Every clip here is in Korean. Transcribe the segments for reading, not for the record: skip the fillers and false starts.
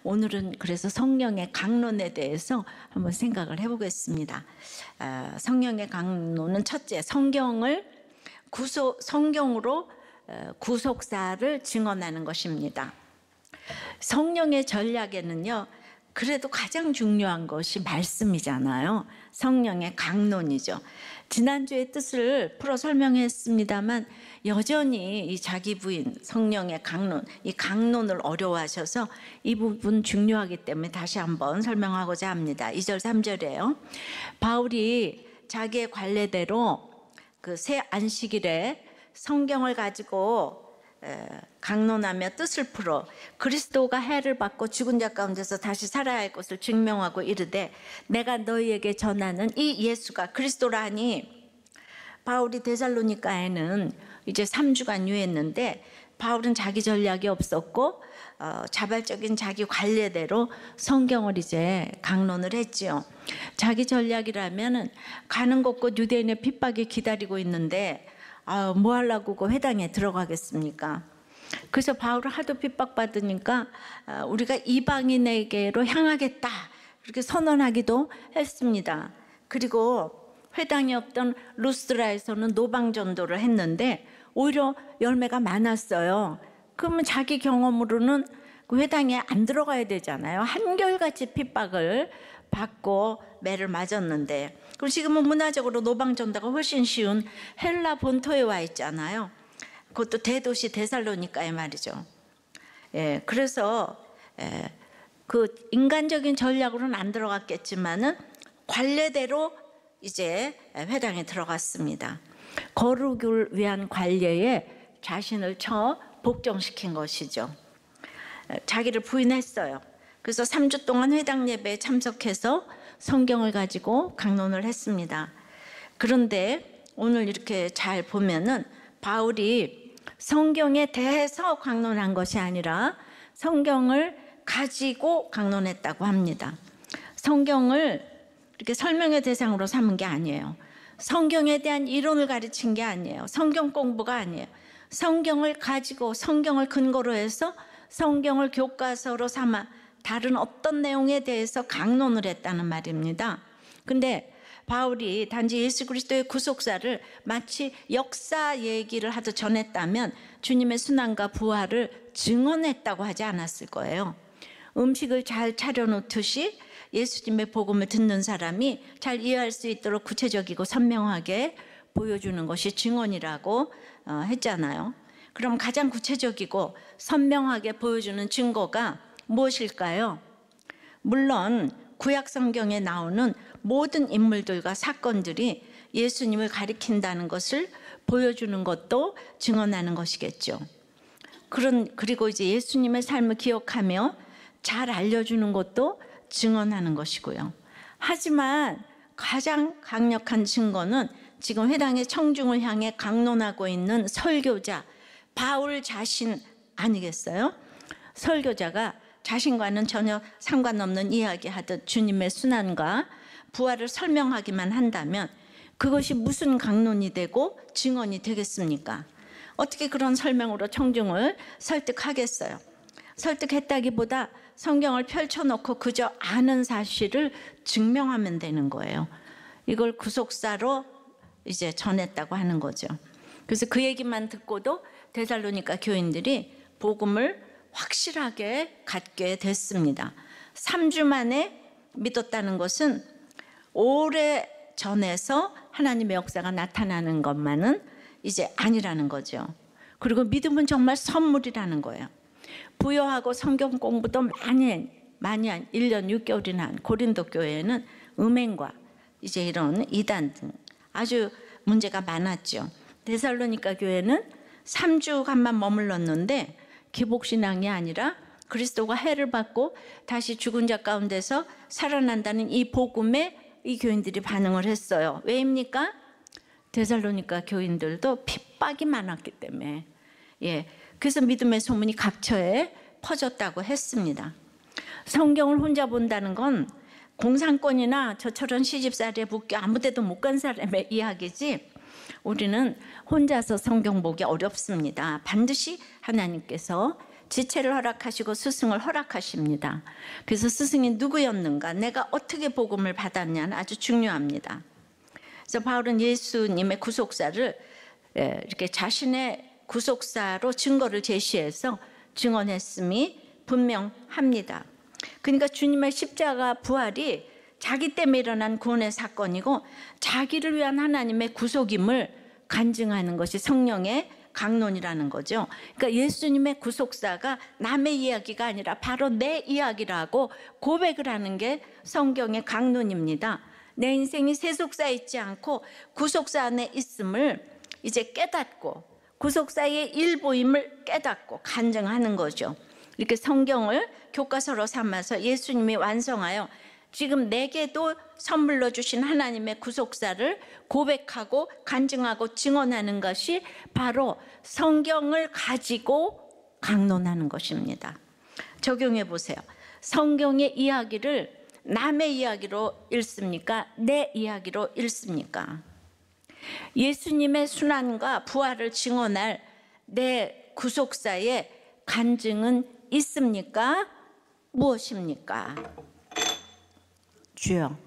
오늘은 그래서 성령의 강론에 대해서 한번 생각을 해보겠습니다. 성령의 강론은 첫째, 성경으로 구속사를 증언하는 것입니다. 성령의 전략에는요, 그래도 가장 중요한 것이 말씀이잖아요. 성령의 강론이죠. 지난주에 뜻을 풀어 설명했습니다만 여전히 이 자기 부인 성령의 강론, 이 강론을 어려워하셔서 이 부분 중요하기 때문에 다시 한번 설명하고자 합니다. 2절 3절이에요. 바울이 자기의 관례대로 그 새 안식일에 성경을 가지고 강론하며 뜻을 풀어 그리스도가 해를 받고 죽은 자 가운데서 다시 살아야 할 것을 증명하고 이르되 내가 너희에게 전하는 이 예수가 그리스도라니. 바울이 데살로니가에는 이제 3주간 유했는데 바울은 자기 전략이 없었고 자발적인 자기 관례대로 성경을 이제 강론을 했지요. 자기 전략이라면은 가는 곳곳 유대인의 핍박이 기다리고 있는데 뭐 하려고 그 회당에 들어가겠습니까? 그래서 바울을 하도 핍박받으니까 우리가 이방인에게로 향하겠다 그렇게 선언하기도 했습니다. 그리고 회당이 없던 루스드라에서는 노방전도를 했는데 오히려 열매가 많았어요. 그러면 자기 경험으로는 그 회당에 안 들어가야 되잖아요. 한결같이 핍박을 받고 매를 맞았는데, 그리고 지금은 문화적으로 노방전도가 훨씬 쉬운 헬라 본토에 와 있잖아요. 그것도 대도시 데살로니가에 말이죠. 그래서 그 인간적인 전략으로는 안 들어갔겠지만은 관례대로 이제 회당에 들어갔습니다. 거룩을 위한 관례에 자신을 복종시킨 것이죠. 자기를 부인했어요. 그래서 3주 동안 회당 예배에 참석해서 성경을 가지고 강론을 했습니다. 그런데 오늘 이렇게 잘 보면은 바울이 성경에 대해서 강론한 것이 아니라 성경을 가지고 강론했다고 합니다. 성경을 이렇게 설명의 대상으로 삼은 게 아니에요. 성경에 대한 이론을 가르친 게 아니에요. 성경 공부가 아니에요. 성경을 가지고 성경을 근거로 해서 성경을 교과서로 삼아 다른 어떤 내용에 대해서 강론을 했다는 말입니다. 근데 바울이 단지 예수 그리스도의 구속사를 마치 역사 얘기를 하듯 전했다면 주님의 순환과 부활을 증언했다고 하지 않았을 거예요. 음식을 잘 차려놓듯이 예수님의 복음을 듣는 사람이 잘 이해할 수 있도록 구체적이고 선명하게 보여주는 것이 증언이라고 했잖아요. 그럼 가장 구체적이고 선명하게 보여주는 증거가 무엇일까요? 물론 구약 성경에 나오는 모든 인물들과 사건들이 예수님을 가리킨다는 것을 보여주는 것도 증언하는 것이겠죠. 그리고 이제 예수님의 삶을 기억하며 잘 알려주는 것도 증언하는 것이고요. 하지만 가장 강력한 증거는 지금 회당의 청중을 향해 강론하고 있는 설교자 바울 자신 아니겠어요? 설교자가 자신과는 전혀 상관없는 이야기하듯 주님의 순환과 부활을 설명하기만 한다면 그것이 무슨 강론이 되고 증언이 되겠습니까? 어떻게 그런 설명으로 청중을 설득하겠어요? 설득했다기보다 성경을 펼쳐놓고 그저 아는 사실을 증명하면 되는 거예요. 이걸 구속사로 이제 전했다고 하는 거죠. 그래서 그 얘기만 듣고도 데살로니가 교인들이 복음을 확실하게 갖게 됐습니다. 3주 만에 믿었다는 것은 오래 전에서 하나님의 역사가 나타나는 것만은 이제 아니라는 거죠. 그리고 믿음은 정말 선물이라는 거예요. 부요하고 성경 공부도 많이 한 1년 6개월이나 한 고린도 교회에는 음행과 이제 이런 이단 등 아주 문제가 많았죠. 데살로니가 교회는 3주간만 머물렀는데 기복신앙이 아니라 그리스도가 해를 받고 다시 죽은 자 가운데서 살아난다는 이 복음에 이 교인들이 반응을 했어요. 왜입니까? 데살로니가 교인들도 핍박이 많았기 때문에. 그래서 믿음의 소문이 각처에 퍼졌다고 했습니다. 성경을 혼자 본다는 건 공산권이나 저처럼 시집살이에 묶여 아무 데도 못 간 사람의 이야기지 우리는 혼자서 성경 보기 어렵습니다. 반드시 하나님께서 지체를 허락하시고 스승을 허락하십니다. 그래서 스승이 누구였는가, 내가 어떻게 복음을 받았냐는 아주 중요합니다. 그래서 바울은 예수님의 구속사를 이렇게 자신의 구속사로 증거를 제시해서 증언했음이 분명합니다. 그러니까 주님의 십자가 부활이 자기 때문에 일어난 구원의 사건이고 자기를 위한 하나님의 구속임을 간증하는 것이 성령의 강론이라는 거죠. 그러니까 예수님의 구속사가 남의 이야기가 아니라 바로 내 이야기라고 고백을 하는 게 성경의 강론입니다. 내 인생이 세속사에 있지 않고 구속사 안에 있음을 이제 깨닫고 구속사의 일부임을 깨닫고 간증하는 거죠. 이렇게 성경을 교과서로 삼아서 예수님이 완성하여 지금 내게도 선물로 주신 하나님의 구속사를 고백하고 간증하고 증언하는 것이 바로 성경을 가지고 강론하는 것입니다. 적용해 보세요. 성경의 이야기를 남의 이야기로 읽습니까? 내 이야기로 읽습니까? 예수님의 순환과 부활을 증언할 내 구속사의 간증은 있습니까? 무엇입니까? 주여.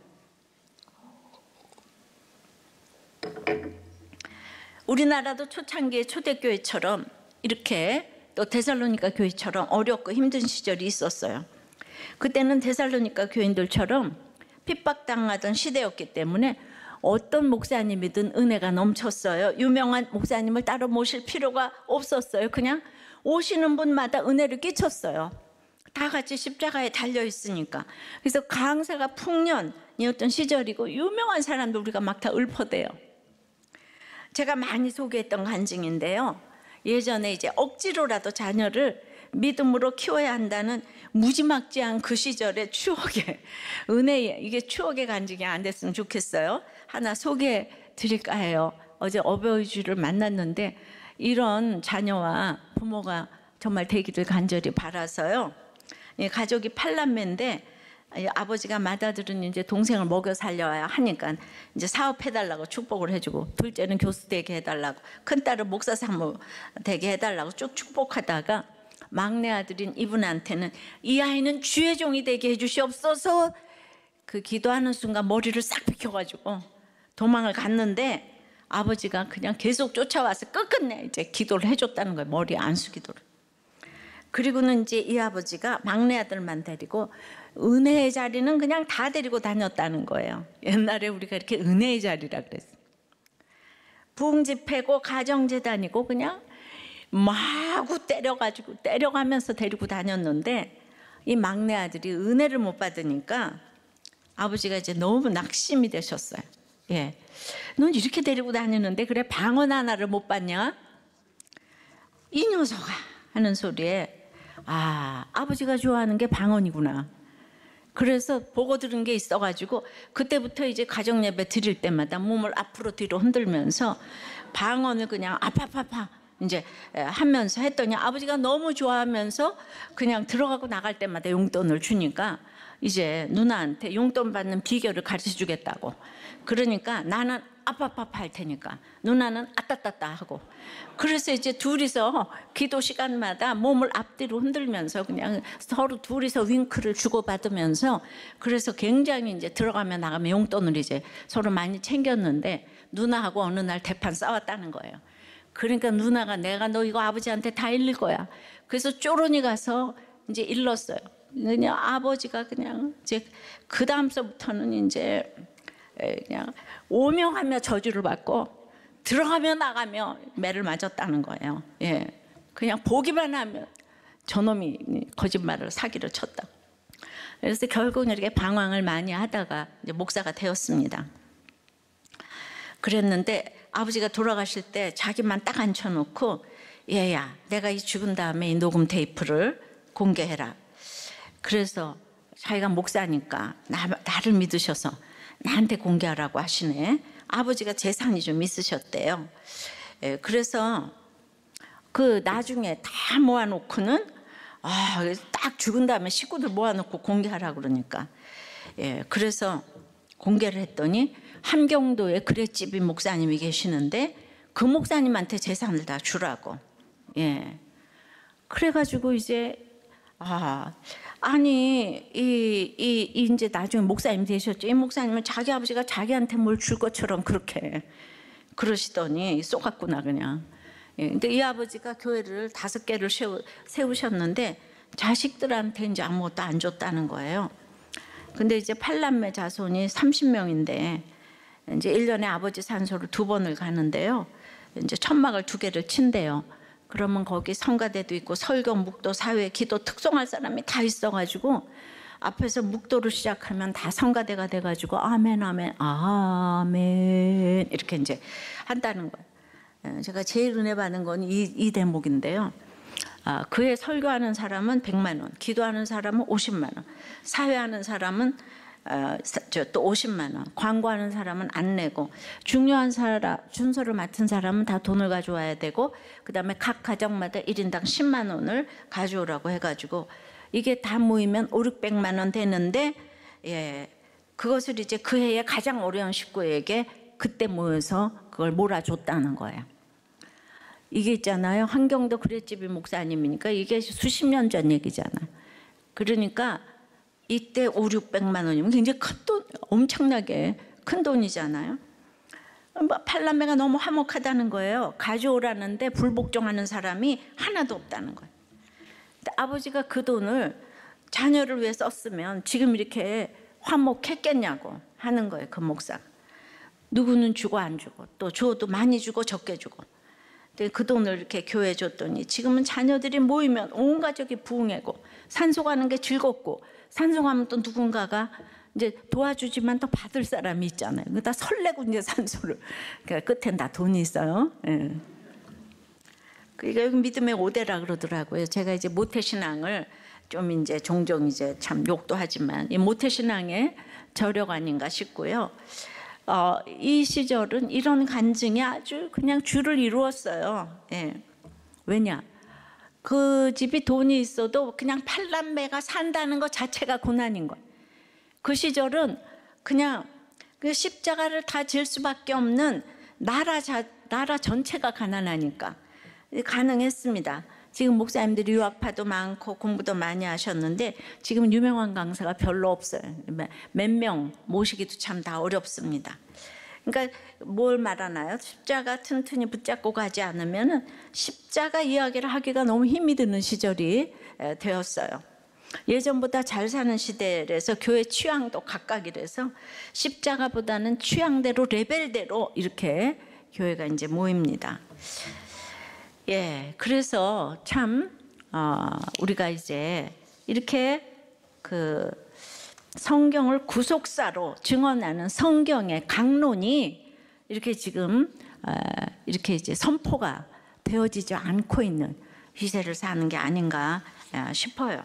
우리나라도 초창기의 초대교회처럼 이렇게 또 데살로니가 교회처럼 어렵고 힘든 시절이 있었어요. 그때는 데살로니가 교인들처럼 핍박당하던 시대였기 때문에 어떤 목사님이든 은혜가 넘쳤어요. 유명한 목사님을 따로 모실 필요가 없었어요. 그냥 오시는 분마다 은혜를 끼쳤어요. 다 같이 십자가에 달려 있으니까. 그래서 강사가 풍년이었던 시절이고 유명한 사람들 우리가 막 다 읊어대요. 제가 많이 소개했던 간증인데요. 예전에 이제 억지로라도 자녀를 믿음으로 키워야 한다는 무지막지한 그 시절의 추억의 은혜의, 이게 추억의 간증이 안 됐으면 좋겠어요. 하나 소개해 드릴까 해요. 어제 어버이 주를 만났는데 이런 자녀와 부모가 정말 되기를 간절히 바라서요. 가족이 8남매인데 아버지가 맏아들은 이제 동생을 먹여 살려야 하니까 이제 사업해달라고 축복을 해주고, 둘째는 교수 되게 해달라고, 큰딸은 목사 사모 되게 해달라고 쭉 축복하다가 막내 아들인 이분한테는 이 아이는 주의 종이 되게 해주시옵소서, 그 기도하는 순간 머리를 싹 비켜가지고 도망을 갔는데 아버지가 그냥 계속 쫓아와서 끝끝내 이제 기도를 해줬다는 거예요. 머리 안수 기도를. 그리고는 이제 이 아버지가 막내 아들만 데리고 은혜의 자리는 그냥 다 데리고 다녔다는 거예요. 옛날에 우리가 이렇게 은혜의 자리라 그랬어요. 부흥 집회고 가정재단이고 그냥 마구 때려가면서 데리고 다녔는데 이 막내 아들이 은혜를 못 받으니까 아버지가 이제 너무 낙심이 되셨어요. 예, 넌 이렇게 데리고 다니는데 그래 방언 하나를 못 받냐? 이 녀석아 하는 소리에 아버지가 좋아하는 게 방언이구나. 그래서 보고 들은 게 있어가지고 그때부터 이제 가정 예배 드릴 때마다 몸을 앞으로 뒤로 흔들면서 방언을 그냥 아파파파 이제 하면서 했더니 아버지가 너무 좋아하면서 그냥 들어가고 나갈 때마다 용돈을 주니까 이제 누나한테 용돈 받는 비결을 가르쳐 주겠다고. 그러니까 나는 아빠빠빠 할 테니까 누나는 아따따따 하고. 그래서 이제 둘이서 기도 시간마다 몸을 앞뒤로 흔들면서 그냥 서로 둘이서 윙크를 주고받으면서, 그래서 굉장히 이제 들어가면 나가면 용돈을 이제 서로 많이 챙겼는데 누나하고 어느 날 대판 싸웠다는 거예요. 그러니까 누나가 내가 너 이거 아버지한테 다 일릴 거야. 그래서 쪼르니 가서 이제 일렀어요. 그냥 아버지가 그냥 이제 그 다음서부터는 이제 그냥 오명하며 저주를 받고 들어가며 나가며 매를 맞았다는 거예요. 예, 그냥 보기만 하면 저놈이 거짓말을 사기를 쳤다. 그래서 결국은 이렇게 방황을 많이 하다가 이제 목사가 되었습니다. 그랬는데 아버지가 돌아가실 때 자기만 딱 앉혀놓고, 얘야 내가 이 죽은 다음에 이 녹음 테이프를 공개해라. 그래서 자기가 목사니까 나를 믿으셔서 나한테 공개하라고 하시네. 아버지가 재산이 좀 있으셨대요. 그래서 그 나중에 다 모아놓고는 딱 죽은 다음에 식구들 모아놓고 공개하라고 그러니까, 그래서 공개를 했더니 함경도에 그레집이 목사님이 계시는데 그 목사님한테 재산을 다 주라고. 그래가지고 이제 아니 이제 나중에 목사님 되셨죠. 이 목사님은 자기 아버지가 자기한테 뭘 줄 것처럼 그렇게 그러시더니 쏘갔구나 그냥. 예, 근데 이 아버지가 교회를 5개를 세우셨는데 자식들한테 이제 아무것도 안 줬다는 거예요. 근데 이제 8남매 자손이 30명인데 이제 1년에 아버지 산소를 2번을 가는데요. 이제 천막을 2개를 친대요. 그러면 거기 성가대도 있고 설교, 묵도, 사회, 기도 특송할 사람이 다 있어가지고 앞에서 묵도를 시작하면 다 성가대가 돼가지고 아멘 아멘 아멘 이렇게 이제 한다는 거예요. 제가 제일 은혜 받은 건 이 대목인데요. 그에 설교하는 사람은 100만 원, 기도하는 사람은 50만 원, 사회하는 사람은 또 50만 원, 광고하는 사람은 안 내고, 중요한 사람, 순서를 맡은 사람은 다 돈을 가져와야 되고, 그 다음에 각 가정마다 1인당 10만 원을 가져오라고 해가지고 이게 다 모이면 500~600만 원 되는데, 예, 그것을 이제 그 해에 가장 어려운 식구에게 그때 모여서 그걸 몰아줬다는 거예요. 이게 있잖아요. 한경도 그레집이 목사님이니까 이게 수십 년 전 얘기잖아요. 그러니까 이때 500~600만 원이면 굉장히 큰 돈, 엄청나게 큰 돈이잖아요. 8남매가 너무 화목하다는 거예요. 가져오라는데 불복종하는 사람이 하나도 없다는 거예요. 근데 아버지가 그 돈을 자녀를 위해 썼으면 지금 이렇게 화목했겠냐고 하는 거예요. 그 목사가. 누구는 주고 안 주고, 또 줘도 많이 주고 적게 주고. 근데 그 돈을 이렇게 교회에 줬더니 지금은 자녀들이 모이면 온 가족이 부흥하고, 산소 가는 게 즐겁고, 산소 가면 또 누군가가 이제 도와주지만 또 받을 사람이 있잖아요. 다 설레고 이제 산소를. 그러니까 끝엔 다 돈이 있어요. 예. 그러니까 여기 믿음의 5대라 그러더라고요. 제가 이제 모태신앙을 좀 이제 종종 이제 참 욕도 하지만 이 모태신앙의 저력 아닌가 싶고요. 이 시절은 이런 간증이 아주 그냥 주를 이루었어요. 예. 왜냐? 그 집이 돈이 있어도 그냥 8남매가 산다는 것 자체가 고난인 거예요. 그 시절은 그냥 그 십자가를 다 질 수밖에 없는 나라 전체가 가난하니까 가능했습니다. 지금 목사님들이 유학파도 많고 공부도 많이 하셨는데 지금 유명한 강사가 별로 없어요. 몇 명 모시기도 참 다 어렵습니다. 그러니까 뭘 말하나요? 십자가 튼튼히 붙잡고 가지 않으면 십자가 이야기를 하기가 너무 힘이 드는 시절이 되었어요. 예전보다 잘 사는 시대에서 교회 취향도 각각이라서 십자가보다는 취향대로 레벨대로 이렇게 교회가 이제 모입니다. 예, 그래서 참 우리가 이제 이렇게 그 성경을 구속사로 증언하는 성경의 강론이 이렇게 지금 이렇게 이제 선포가 되어지지 않고 있는 시대를 사는 게 아닌가 싶어요.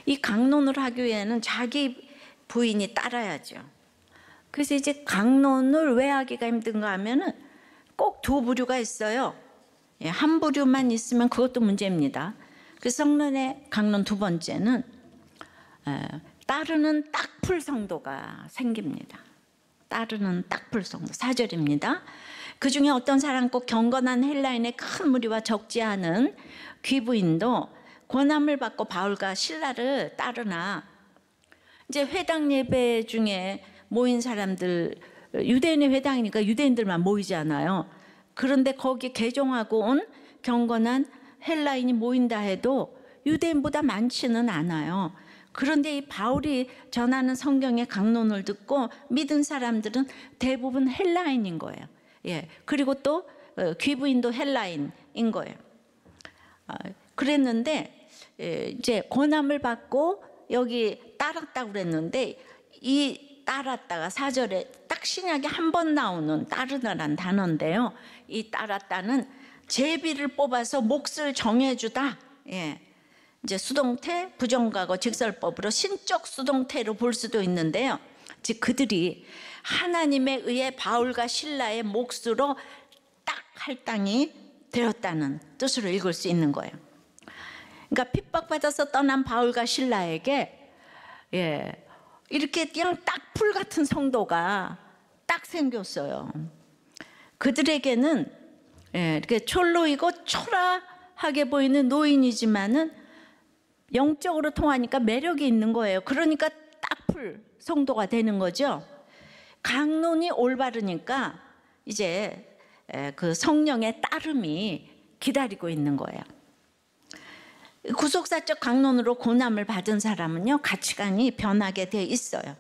이 강론을 하기 위해는 자기 부인이 따라야죠. 그래서 이제 강론을 왜 하기가 힘든가 하면은 꼭 2부류가 있어요. 예, 한 부류만 있으면 그것도 문제입니다. 그래서 성론의 강론 2번째는 따르는 딱풀 성도가 생깁니다. 따르는 딱풀 성도. 4절입니다. 그 중에 어떤 사람 꼭 경건한 헬라인의 큰 무리와 적지 않은 귀부인도 권함을 받고 바울과 실라를 따르나, 이제 회당 예배 중에 모인 사람들, 유대인의 회당이니까 유대인들만 모이잖아요. 그런데 거기 개종하고 온 경건한 헬라인이 모인다 해도 유대인보다 많지는 않아요. 그런데 이 바울이 전하는 성경의 강론을 듣고 믿은 사람들은 대부분 헬라인인 거예요. 예. 그리고 또 귀부인도 헬라인인 거예요. 그랬는데 이제 권함을 받고 여기 따랐다고 그랬는데, 이 따랐다가 4절에 딱 신약에 한 번 나오는 따르다란 단어인데요. 이 따랐다는 제비를 뽑아서 몫을 정해주다. 예. 이제 수동태, 부정과거, 직설법으로 신적 수동태로 볼 수도 있는데요. 즉 그들이 하나님에 의해 바울과 실라의 몫으로 딱 할당이 되었다는 뜻으로 읽을 수 있는 거예요. 그러니까 핍박받아서 떠난 바울과 실라에게 이렇게 그냥 딱풀 같은 성도가 딱 생겼어요. 그들에게는 이렇게 촐로이고 하게 보이는 노인이지만은 영적으로 통하니까 매력이 있는 거예요. 그러니까 딱풀 성도가 되는 거죠. 강론이 올바르니까 이제 그 성령의 따름이 기다리고 있는 거예요. 구속사적 강론으로 고난을 받은 사람은요, 가치관이 변하게 돼 있어요.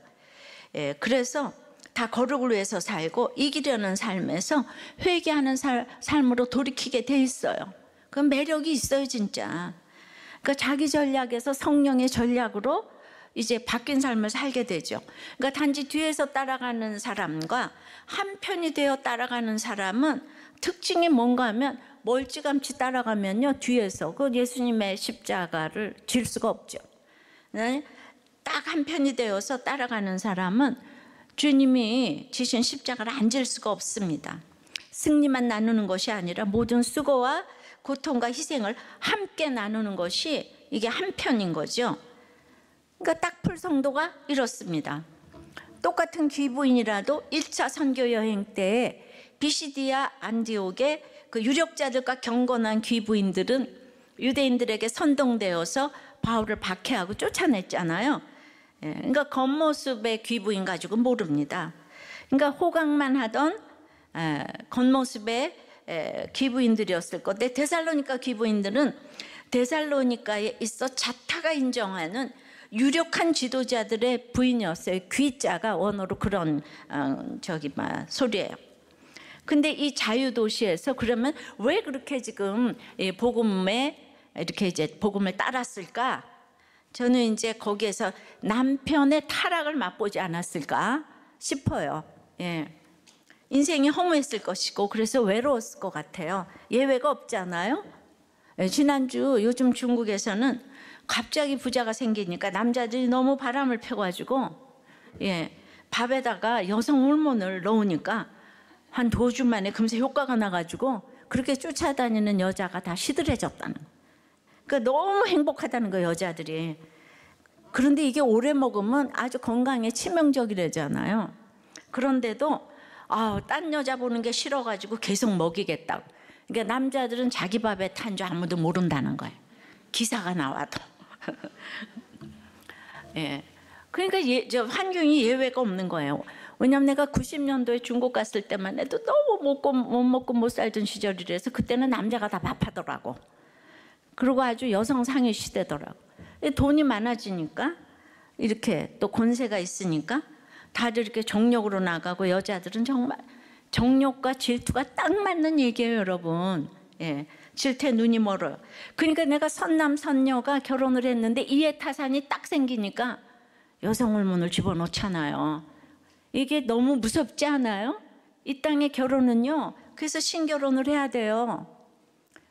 그래서 다 거룩을 위해서 살고 이기려는 삶에서 회개하는 삶으로 돌이키게 돼 있어요. 그 매력이 있어요, 진짜. 그러니까 자기 전략에서 성령의 전략으로 이제 바뀐 삶을 살게 되죠. 그러니까 단지 뒤에서 따라가는 사람과 한편이 되어 따라가는 사람은 특징이 뭔가 하면 멀찌감치 따라가면요, 뒤에서 그 예수님의 십자가를 질 수가 없죠. 딱 한편이 되어서 따라가는 사람은 주님이 지신 십자가를 안 질 수가 없습니다. 승리만 나누는 것이 아니라 모든 수고와 고통과 희생을 함께 나누는 것이 이게 한편인 거죠. 그러니까 딱풀 성도가 이렇습니다. 똑같은 귀부인이라도 1차 선교 여행 때 비시디아 안디옥의 그 유력자들과 경건한 귀부인들은 유대인들에게 선동되어서 바울을 박해하고 쫓아냈잖아요. 그러니까 겉모습의 귀부인 가지고 모릅니다. 그러니까 호강만 하던 겉모습의 귀부인들이었을 건데, 데살로니가 귀부인들은 데살로니가에 있어 자타가 인정하는 유력한 지도자들의 부인이었어요. 귀자가 원어로 그런 소리예요. 근데 이 자유도시에서 그러면 왜 그렇게 지금 복음에 이렇게 이제 복음을 따랐을까? 저는 이제 거기에서 남편의 타락을 맛보지 않았을까 싶어요. 인생이 허무했을 것이고 그래서 외로웠을 것 같아요. 예외가 없잖아요. 지난주 요즘 중국에서는 갑자기 부자가 생기니까 남자들이 너무 바람을 펴가지고 밥에다가 여성 호르몬을 넣으니까 한 2주 만에 금세 효과가 나가지고 그렇게 쫓아다니는 여자가 다 시들해졌다는 거예요. 그러니까 너무 행복하다는 거예요, 여자들이. 그런데 이게 오래 먹으면 아주 건강에 치명적이래잖아요. 그런데도 딴 여자 보는 게 싫어가지고 계속 먹이겠다고. 그러니까 남자들은 자기 밥에 탄 줄 아무도 모른다는 거예요. 기사가 나와도. 그러니까 환경이 예외가 없는 거예요. 왜냐면 내가 90년도에 중국 갔을 때만 해도 너무 못 먹고 못 살던 시절이라서 그때는 남자가 다 밥하더라고. 그리고 아주 여성 상위 시대더라고. 돈이 많아지니까 이렇게 또 권세가 있으니까 다들 이렇게 정력으로 나가고, 여자들은 정말 정력과 질투가 딱 맞는 얘기예요, 여러분. 질투에 눈이 멀어요. 그러니까 내가 선남 선녀가 결혼을 했는데 이해 타산이 딱 생기니까 여성 호르몬을 집어넣잖아요. 이게 너무 무섭지 않아요? 이 땅의 결혼은요, 그래서 신결혼을 해야 돼요.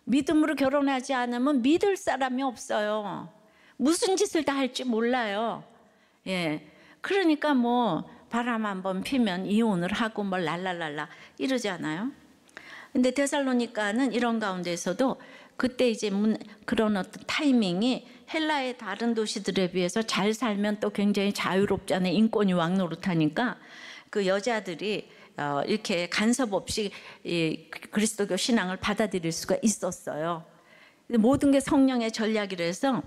믿음으로 결혼하지 않으면 믿을 사람이 없어요. 무슨 짓을 다 할지 몰라요. 그러니까 뭐 바람 한번 피면 이혼을 하고 뭘 랄랄랄라 이러잖아요. 근데 데살로니가는 이런 가운데서도 그때 이제 그런 어떤 타이밍이 헬라의 다른 도시들에 비해서 잘 살면 또 굉장히 자유롭잖아요. 인권이 왕노릇하니까 그 여자들이 이렇게 간섭 없이 이 그리스도교 신앙을 받아들일 수가 있었어요. 모든 게 성령의 전략이라서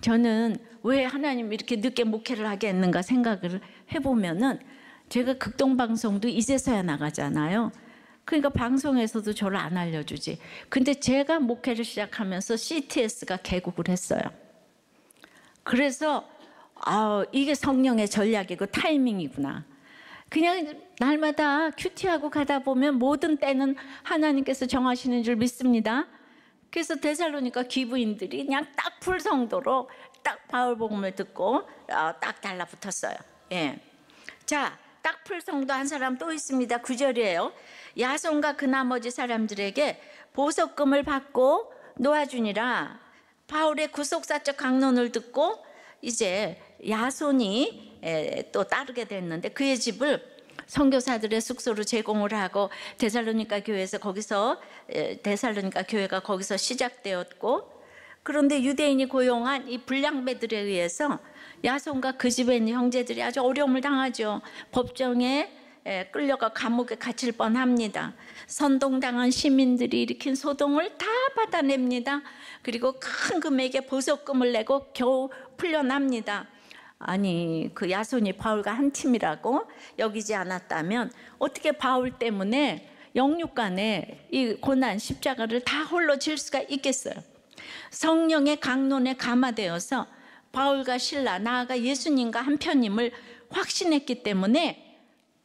저는 왜 하나님이 이렇게 늦게 목회를 하게 했는가 생각을 해보면은, 제가 극동방송도 이제서야 나가잖아요. 그러니까 방송에서도 저를 안 알려주지. 근데 제가 목회를 시작하면서 CTS가 개국을 했어요. 그래서 이게 성령의 전략이고 타이밍이구나. 그냥 날마다 큐티하고 가다 보면 모든 때는 하나님께서 정하시는 줄 믿습니다. 그래서 데살로니가 귀부인들이 그냥 딱 풀성도로 딱 바울 복음을 듣고 딱 달라붙었어요. 자, 딱 풀성도 한 사람 또 있습니다. 9절이에요. 야손과 그 나머지 사람들에게 보석금을 받고 놓아주니라. 바울의 구속사적 강론을 듣고 이제 야손이 또 따르게 됐는데, 그의 집을 선교사들의 숙소로 제공을 하고 데살로니가 교회에서 데살로니가 교회가 거기서 시작되었고, 그런데 유대인이 고용한 이 불량배들에 의해서 야손과 그 집에 있는 형제들이 아주 어려움을 당하죠. 법정에 끌려가 감옥에 갇힐 뻔합니다. 선동당한 시민들이 일으킨 소동을 다 받아냅니다. 그리고 큰 금액의 보석금을 내고 겨우 풀려납니다. 아니, 그 야손이 바울과 한 팀이라고 여기지 않았다면 어떻게 바울 때문에 영육간에 이 고난 십자가를 다 홀로 질 수가 있겠어요? 성령의 강론에 감화되어서 바울과 실라, 나아가 예수님과 한편임을 확신했기 때문에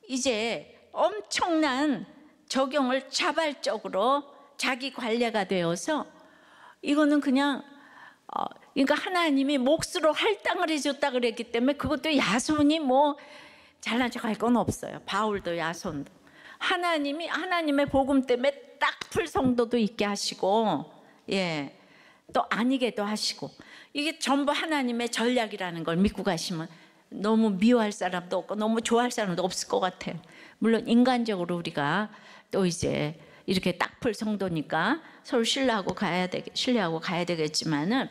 이제 엄청난 적용을 자발적으로 자기 관례가 되어서 이거는 그냥 그러니까 하나님이 몫으로 할당을 해줬다 그랬기 때문에 그것도 야손이 뭐 잘난 척할 건 없어요. 바울도 야손도 하나님이 하나님의 복음 때문에 딱 풀 성도도 있게 하시고, 예, 또 아니게도 하시고, 이게 전부 하나님의 전략이라는 걸 믿고 가시면 너무 미워할 사람도 없고 너무 좋아할 사람도 없을 것 같아요. 물론 인간적으로 우리가 또 이제 이렇게 딱 풀 성도니까 서로 신뢰하고 가야 되겠지만은,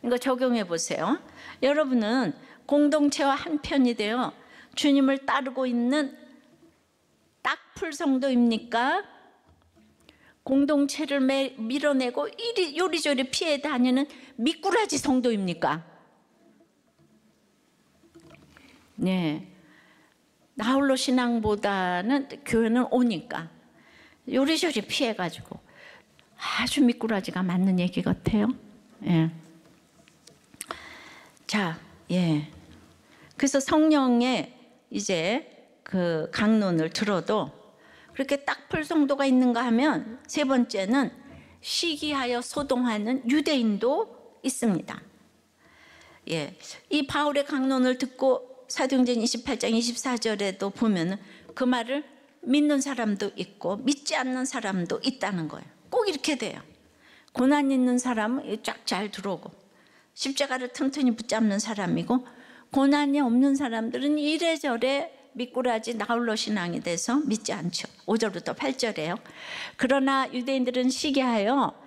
이거 적용해 보세요. 여러분은 공동체와 한 편이 되어 주님을 따르고 있는 딱 풀 성도입니까? 공동체를 밀어내고 요리조리 피해 다니는 미꾸라지 성도입니까? 네, 나홀로 신앙보다는 교회는 오니까 요리조리 피해가지고 아주 미꾸라지가 맞는 얘기 같아요. 예. 자, 예. 그래서 성령의 이제 그 강론을 들어도 그렇게 딱풀 성도가 있는가 하면, 세 번째는 시기하여 소동하는 유대인도 있습니다. 예. 이 바울의 강론을 듣고 사도행전 28장 24절에도 보면 그 말을 믿는 사람도 있고 믿지 않는 사람도 있다는 거예요. 꼭 이렇게 돼요. 고난 있는 사람은 쫙 잘 들어오고 십자가를 튼튼히 붙잡는 사람이고, 고난이 없는 사람들은 이래저래 미꾸라지 나홀로 신앙이 돼서 믿지 않죠. 5절부터 8절에요. 그러나 유대인들은 시기하여,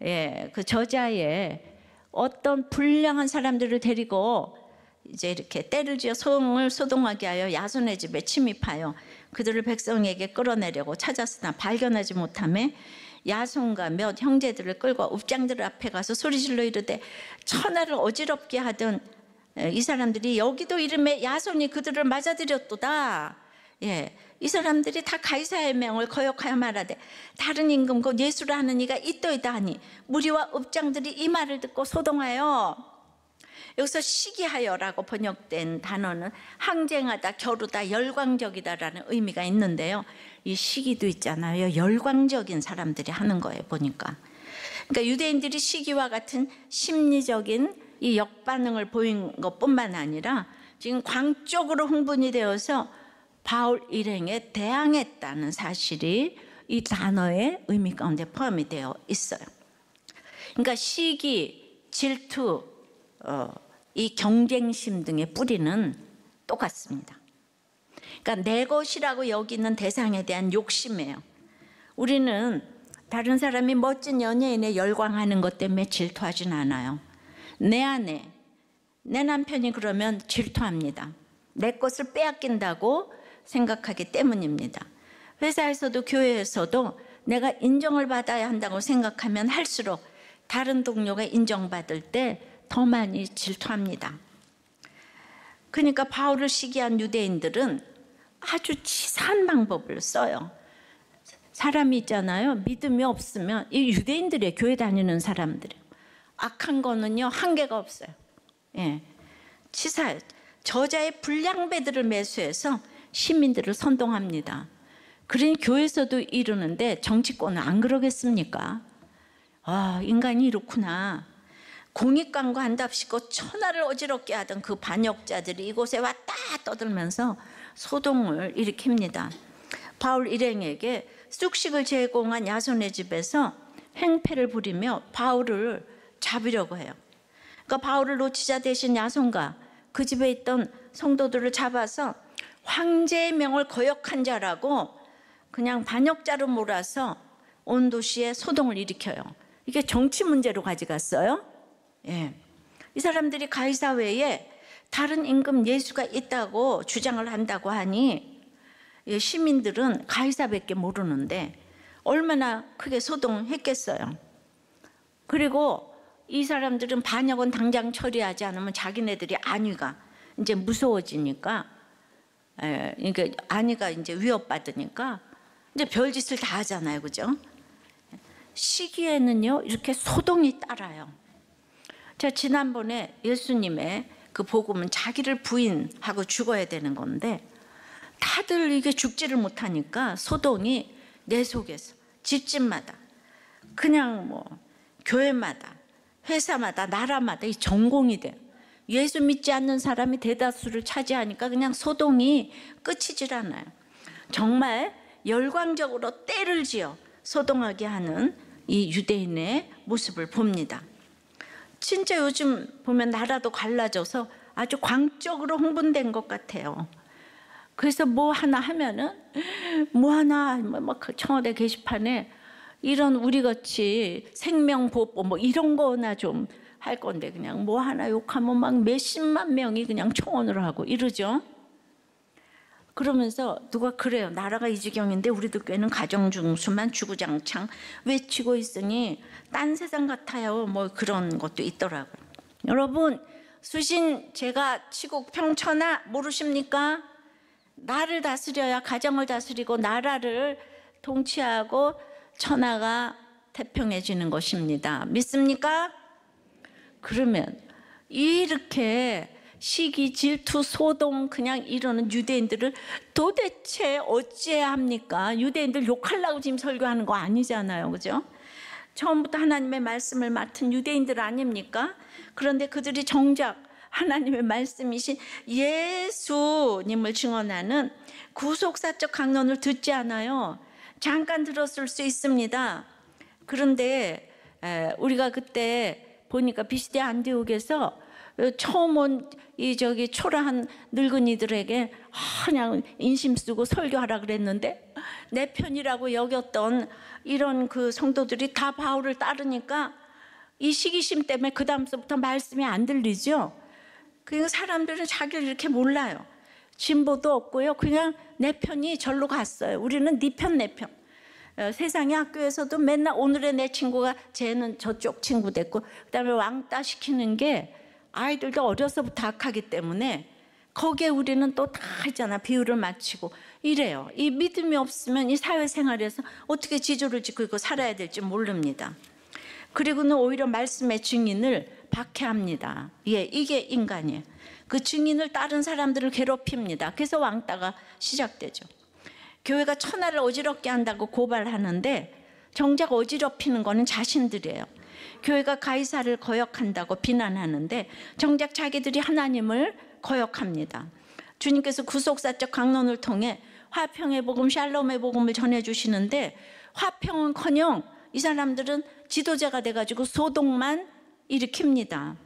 예, 그 저자의 어떤 불량한 사람들을 데리고 이제 이렇게 때를 지어 성을 소동하게 하여 야손의 집에 침입하여 그들을 백성에게 끌어내려고 찾았으나 발견하지 못하며 야손과 몇 형제들을 끌고 읍장들 앞에 가서 소리질러 이르되 천하를 어지럽게 하던 이 사람들이 여기도 이름에 야손이 그들을 맞아들였도다. 예, 이 사람들이 다 가이사의 명을 거역하여 말하되 다른 임금 곧 예수라 하는 이가 있도이다 하니 무리와 읍장들이 이 말을 듣고 소동하여, 여기서 시기하여라고 번역된 단어는 항쟁하다, 겨루다, 열광적이다라는 의미가 있는데요. 이 시기도 있잖아요. 열광적인 사람들이 하는 거예요, 보니까. 그러니까 유대인들이 시기와 같은 심리적인 이 역반응을 보인 것뿐만 아니라 지금 광적으로 흥분이 되어서 바울 일행에 대항했다는 사실이 이 단어의 의미 가운데 포함이 되어 있어요. 그러니까 시기, 질투, 이 경쟁심 등의 뿌리는 똑같습니다. 그러니까 내 것이라고 여기는 대상에 대한 욕심이에요. 우리는 다른 사람이 멋진 연예인에 열광하는 것 때문에 질투하진 않아요. 내 아내, 내 남편이 그러면 질투합니다. 내 것을 빼앗긴다고 생각하기 때문입니다. 회사에서도 교회에서도 내가 인정을 받아야 한다고 생각하면 할수록 다른 동료가 인정받을 때 더 많이 질투합니다. 그러니까 바울을 시기한 유대인들은 아주 치사한 방법을 써요. 사람이 있잖아요. 믿음이 없으면, 이 유대인들의 교회 다니는 사람들이에요. 악한 거는요 한계가 없어요. 예, 치사해요. 저자의 불량배들을 매수해서 시민들을 선동합니다. 그러니 교회에서도 이러는데 정치권은 안 그러겠습니까? 아, 인간이 이렇구나. 공익광고 한답시고 천하를 어지럽게 하던 그 반역자들이 이곳에 왔다 떠들면서 소동을 일으킵니다. 바울 일행에게 쑥식을 제공한 야손의 집에서 행패를 부리며 바울을 잡으려고 해요. 그러니까 바울을 놓치자 대신 야손과 그 집에 있던 성도들을 잡아서 황제의 명을 거역한 자라고 그냥 반역자로 몰아서 온 도시에 소동을 일으켜요. 이게 정치 문제로 가져갔어요. 예. 이 사람들이 가이사 외에 다른 임금 예수가 있다고 주장을 한다고 하니 시민들은 가이사밖에 모르는데 얼마나 크게 소동했겠어요. 그리고 이 사람들은 반역은 당장 처리하지 않으면 자기네들이 안위가 이제 무서워지니까, 그러니까 안위가 이제 위협받으니까 이제 별짓을 다 하잖아요, 그죠? 시기에는요 이렇게 소동이 따라요. 제가 지난번에 예수님의 그 복음은 자기를 부인하고 죽어야 되는 건데 다들 이게 죽지를 못하니까 소동이 내 속에서 집집마다 그냥 뭐 교회마다 회사마다 나라마다 이 전공이 돼요. 예수 믿지 않는 사람이 대다수를 차지하니까 그냥 소동이 끝이질 않아요. 정말 열광적으로 때를 지어 소동하게 하는 이 유대인의 모습을 봅니다. 진짜 요즘 보면 나라도 갈라져서 아주 광적으로 흥분된 것 같아요. 그래서 뭐 하나 하면은 뭐 하나 막 청와대 게시판에 이런 우리같이 생명보호 뭐 이런 거나 좀 할 건데 그냥 뭐 하나 욕하면 막 몇십만 명이 그냥 청원을 하고 이러죠. 그러면서 누가 그래요. 나라가 이 지경인데 우리들 교회는 가정중수만 주구장창 외치고 있으니 딴 세상 같아요. 뭐 그런 것도 있더라고요. 여러분, 수신 제가 치국 평천하 모르십니까? 나를 다스려야 가정을 다스리고 나라를 통치하고 천하가 태평해지는 것입니다. 믿습니까? 그러면 이렇게 시기, 질투, 소동 그냥 이러는 유대인들을 도대체 어찌해야 합니까? 유대인들 욕하려고 지금 설교하는 거 아니잖아요, 그죠? 처음부터 하나님의 말씀을 맡은 유대인들 아닙니까? 그런데 그들이 정작 하나님의 말씀이신 예수님을 증언하는 구속사적 강론을 듣지 않아요. 잠깐 들었을 수 있습니다. 그런데 우리가 그때 보니까 비시대 안디옥에서 처음 온 이 초라한 늙은이들에게 그냥 인심 쓰고 설교하라 그랬는데 내 편이라고 여겼던 이런 그 성도들이 다 바울을 따르니까 이 시기심 때문에 그 다음서부터 말씀이 안 들리죠. 그러니까 사람들은 자기를 이렇게 몰라요. 진보도 없고요. 그냥 내 편이 절로 갔어요. 우리는 네 편, 내 편. 세상의 학교에서도 맨날 오늘의 내 친구가 쟤는 저쪽 친구 됐고 그다음에 왕따 시키는 게 아이들도 어려서부터 악하기 때문에 거기에 우리는 또 다 있잖아. 비율을 맞추고 이래요. 이 믿음이 없으면 이 사회생활에서 어떻게 지조를 지키고 살아야 될지 모릅니다. 그리고는 오히려 말씀의 증인을 박해합니다. 예, 이게 인간이에요. 그 증인을 다른 사람들을 괴롭힙니다. 그래서 왕따가 시작되죠. 교회가 천하를 어지럽게 한다고 고발하는데 정작 어지럽히는 거는 자신들이에요. 교회가 가이사를 거역한다고 비난하는데 정작 자기들이 하나님을 거역합니다. 주님께서 구속사적 강론을 통해 화평의 복음, 샬롬의 복음을 전해주시는데 화평은커녕 이 사람들은 지도자가 돼가지고 소동만 일으킵니다.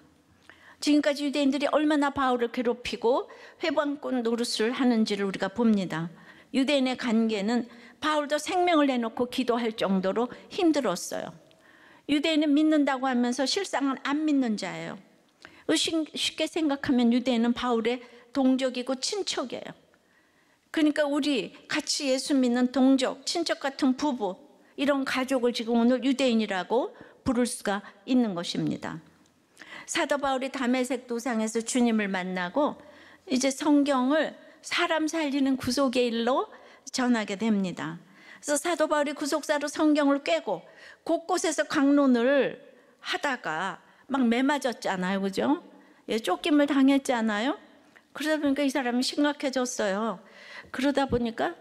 지금까지 유대인들이 얼마나 바울을 괴롭히고 회방꾼 노릇을 하는지를 우리가 봅니다. 유대인의 관계는 바울도 생명을 내놓고 기도할 정도로 힘들었어요. 유대인은 믿는다고 하면서 실상은 안 믿는 자예요. 쉽게 생각하면 유대인은 바울의 동족이고 친척이에요. 그러니까 우리 같이 예수 믿는 동족, 친척 같은 부부 이런 가족을 지금 오늘 유대인이라고 부를 수가 있는 것입니다. 사도 바울이 다메섹 도상에서 주님을 만나고 이제 성경을 사람 살리는 구속의 일로 전하게 됩니다. 그래서 사도 바울이 구속사로 성경을 꿰고 곳곳에서 강론을 하다가 막 매맞았잖아요, 그죠? 예, 쫓김을 당했잖아요. 그러다 보니까 이 사람이 심각해졌어요. 그러다 보니까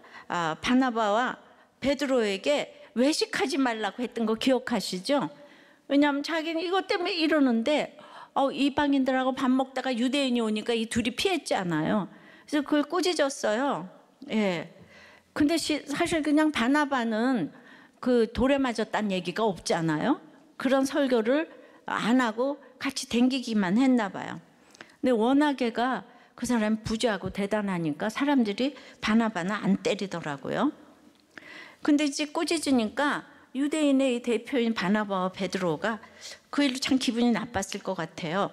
바나바와 베드로에게 외식하지 말라고 했던 거 기억하시죠? 왜냐하면 자기는 이것 때문에 이러는데 이방인들하고 밥 먹다가 유대인이 오니까 이 둘이 피했잖아요. 그래서 그걸 꾸짖었어요. 예. 근데 사실 그냥 바나바는 그 돌에 맞았다는 얘기가 없잖아요. 그런 설교를 안 하고 같이 댕기기만 했나 봐요. 근데 워낙에가 그 사람이 부자고 대단하니까 사람들이 바나바는 안 때리더라고요. 근데 이제 꾸짖으니까 유대인의 이 대표인 바나바와 베드로가 그 일로 참 기분이 나빴을 것 같아요.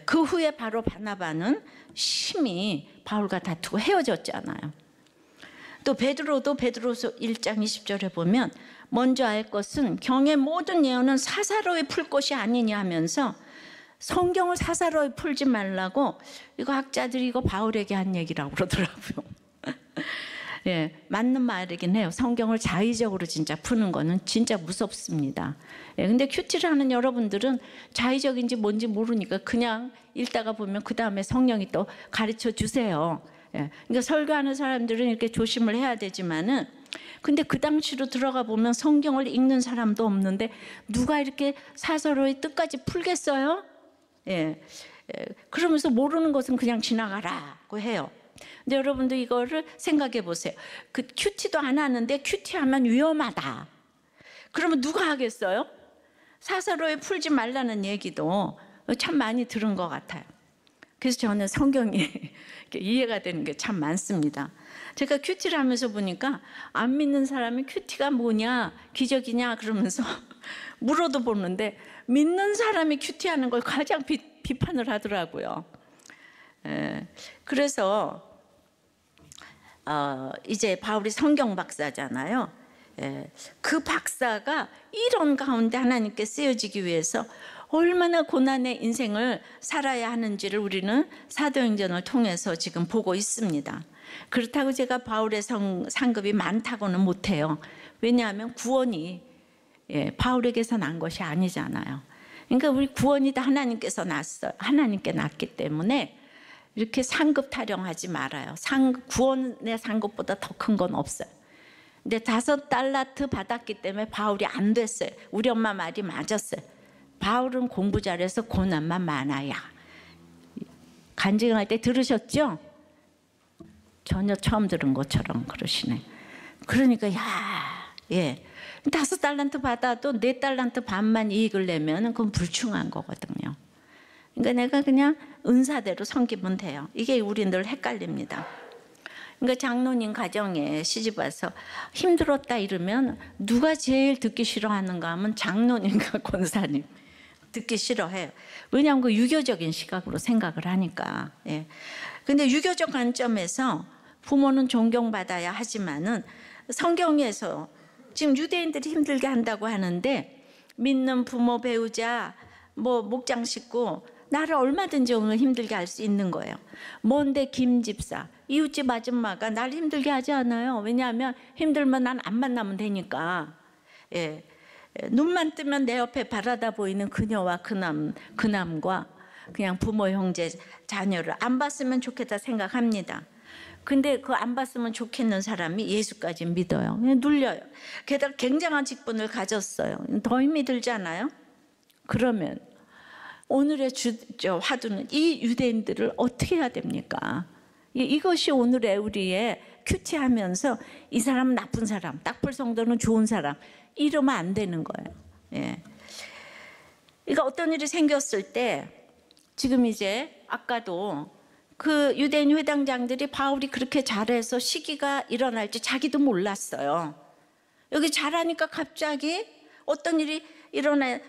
그 후에 바로 바나바는 심히 바울과 다투고 헤어졌잖아요. 또 베드로도 베드로서 1장 20절에 보면 먼저 알 것은 경의 모든 예언은 사사로이 풀 것이 아니냐 하면서 성경을 사사로이 풀지 말라고, 이거 학자들이 이거 바울에게 한 얘기라고 그러더라고요. 예, 맞는 말이긴 해요. 성경을 자의적으로 진짜 푸는 거는 진짜 무섭습니다. 예, 근데 큐티를 하는 여러분들은 자의적인지 뭔지 모르니까 그냥 읽다가 보면 그 다음에 성령이 또 가르쳐 주세요. 예, 그러니까 설교하는 사람들은 이렇게 조심을 해야 되지만은, 근데 그 당시로 들어가 보면 성경을 읽는 사람도 없는데 누가 이렇게 사사로이 뜻까지 풀겠어요? 예, 그러면서 모르는 것은 그냥 지나가라고 해요. 근데 여러분도 이거를 생각해 보세요. 그 큐티도 안 하는데 큐티하면 위험하다. 그러면 누가 하겠어요? 사사로이 풀지 말라는 얘기도 참 많이 들은 것 같아요. 그래서 저는 성경이 이해가 되는 게 참 많습니다. 제가 큐티를 하면서 보니까 안 믿는 사람이 큐티가 뭐냐, 기적이냐 그러면서 물어도 보는데 믿는 사람이 큐티하는 걸 가장 비판을 하더라고요. 그래서 이제 바울이 성경 박사잖아요. 그 박사가 이런 가운데 하나님께 쓰여지기 위해서 얼마나 고난의 인생을 살아야 하는지를 우리는 사도행전을 통해서 지금 보고 있습니다. 그렇다고 제가 바울의 상급이 많다고는 못해요. 왜냐하면 구원이 바울에게서 난 것이 아니잖아요. 그러니까 우리 구원이 다 하나님께서 났어요. 하나님께 났기 때문에 이렇게 상급 타령하지 말아요. 구원의 상급보다 더 큰 건 없어요. 근데 5달란트 받았기 때문에 바울이 안 됐어요. 우리 엄마 말이 맞았어요. 바울은 공부 잘해서 고난만 많아야. 간증할 때 들으셨죠? 전혀 처음 들은 것처럼 그러시네. 그러니까 5달란트 받아도 4달란트 반만 이익을 내면 그건 불충한 거거든요. 그러니까 내가 그냥 은사대로 섬기면 돼요. 이게 우리 늘 헷갈립니다. 그러니까 장로님 가정에 시집 와서 힘들었다 이러면 누가 제일 듣기 싫어하는가 하면 장로님과 권사님 듣기 싫어해요. 왜냐하면 그 유교적인 시각으로 생각을 하니까. 근데 유교적 관점에서 부모는 존경받아야 하지만은 성경에서 지금 유대인들이 힘들게 한다고 하는데 믿는 부모, 배우자, 목장 식구 나를 얼마든지 오늘 힘들게 할 수 있는 거예요. 뭔데 김집사, 이웃집 아줌마가 날 힘들게 하지 않아요. 왜냐하면 힘들면 난 안 만나면 되니까. 눈만 뜨면 내 옆에 바라다 보이는 그녀와 그 남과 그냥 부모, 형제, 자녀를 안 봤으면 좋겠다 생각합니다. 근데 그 안 봤으면 좋겠는 사람이 예수까지 믿어요. 눌려요. 게다가 굉장한 직분을 가졌어요. 더 힘이 들잖아요. 그러면 오늘의 화두는 이 유대인들을 어떻게 해야 됩니까? 이것이 오늘의 우리의 큐티하면서 이 사람은 나쁜 사람, 딱풀 성도는 좋은 사람 이러면 안 되는 거예요. 그러니까 어떤 일이 생겼을 때 지금 이제 아까도 그 유대인 회당장들이 바울이 그렇게 잘해서 시기가 일어날지 자기도 몰랐어요. 여기 잘하니까 갑자기 어떤 일이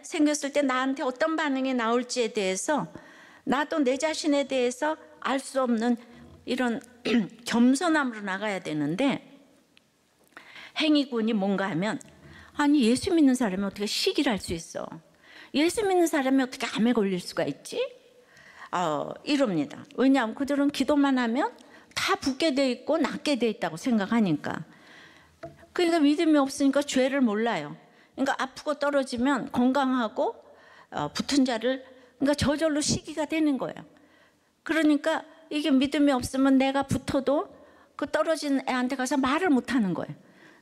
생겼을 때 나한테 어떤 반응이 나올지에 대해서 나도 내 자신에 대해서 알 수 없는 이런 겸손함으로 나가야 되는데 행위군이 뭔가 하면 아니 예수 믿는 사람이 어떻게 시기를 할 수 있어? 예수 믿는 사람이 어떻게 암에 걸릴 수가 있지? 이럽니다. 왜냐하면 그들은 기도만 하면 다 붓게 돼 있고 낫게 돼 있다고 생각하니까. 그러니까 믿음이 없으니까 죄를 몰라요. 그러니까 아프고 떨어지면 건강하고 붙은 자를 그러니까 저절로 시기가 되는 거예요. 그러니까 이게 믿음이 없으면 내가 붙어도 그 떨어진 애한테 가서 말을 못 하는 거예요.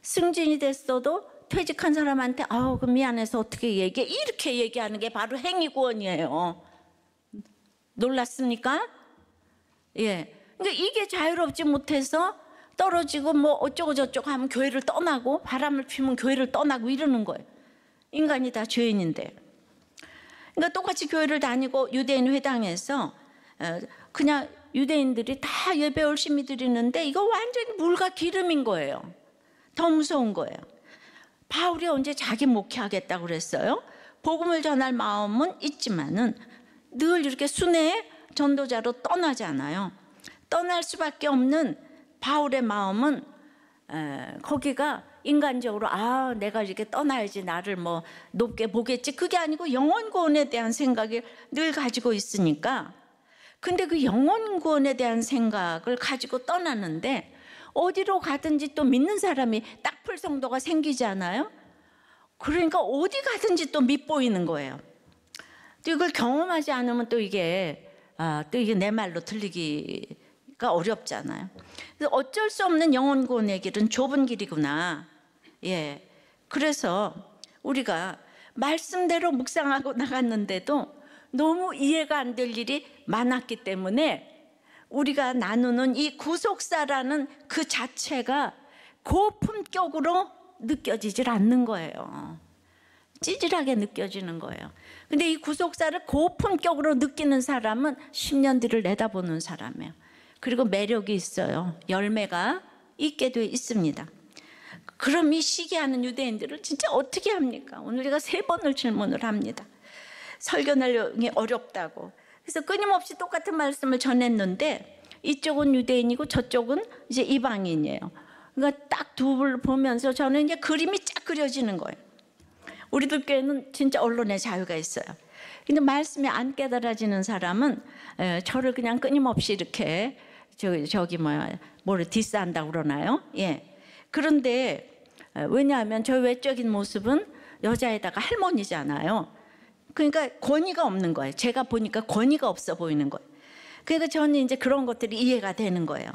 승진이 됐어도 퇴직한 사람한테 그 미안해서 어떻게 얘기해 이렇게 얘기하는 게 바로 행위구원이에요. 놀랐습니까? 그러니까 이게 자유롭지 못해서 떨어지고 어쩌고 저쩌고 하면 교회를 떠나고 바람을 피우면 교회를 떠나고 이러는 거예요. 인간이 다 죄인인데. 그러니까 똑같이 교회를 다니고 유대인 회당에서 그냥 유대인들이 다 예배 열심히 드리는데 이거 완전히 물과 기름인 거예요. 더 무서운 거예요. 바울이 언제 자기 목회하겠다고 그랬어요? 복음을 전할 마음은 있지만은 늘 이렇게 순회 전도자로 떠나잖아요. 떠날 수밖에 없는 바울의 마음은 거기가 인간적으로 내가 이렇게 떠나야지 나를 뭐 높게 보겠지, 그게 아니고 영혼구원에 대한 생각을 늘 가지고 있으니까. 근데 그 영혼구원에 대한 생각을 가지고 떠나는데 어디로 가든지 또 믿는 사람이 딱 풀성도가 생기지 않아요? 그러니까 어디 가든지 또 밉보이는 거예요. 또 이걸 경험하지 않으면 또 이게 내 말로 들리기가 어렵잖아요. 그래서 어쩔 수 없는 영혼구원의 길은 좁은 길이구나. 예. 그래서 우리가 말씀대로 묵상하고 나갔는데도 너무 이해가 안 될 일이 많았기 때문에 우리가 나누는 이 구속사라는 그 자체가 고품격으로 느껴지질 않는 거예요. 찌질하게 느껴지는 거예요. 근데 이 구속사를 고품격으로 느끼는 사람은 10년 뒤를 내다보는 사람이에요. 그리고 매력이 있어요. 열매가 있게 돼 있습니다. 그럼 이 시기하는 유대인들을 진짜 어떻게 합니까? 오늘 제가 3번을 질문을 합니다. 설교 내용이 어렵다고. 그래서 끊임없이 똑같은 말씀을 전했는데 이쪽은 유대인이고 저쪽은 이제 이방인이에요. 그러니까 딱 둘을 보면서 저는 이제 그림이 쫙 그려지는 거예요. 우리들 교회는 진짜 언론의 자유가 있어요. 근데 말씀이 안 깨달아지는 사람은 저를 그냥 끊임없이 이렇게 뭐를 디스한다고 그러나요? 예. 그런데 왜냐하면 저 외적인 모습은 여자에다가 할머니잖아요. 그러니까 권위가 없는 거예요. 제가 보니까 권위가 없어 보이는 거예요. 그러니까 저는 이제 그런 것들이 이해가 되는 거예요.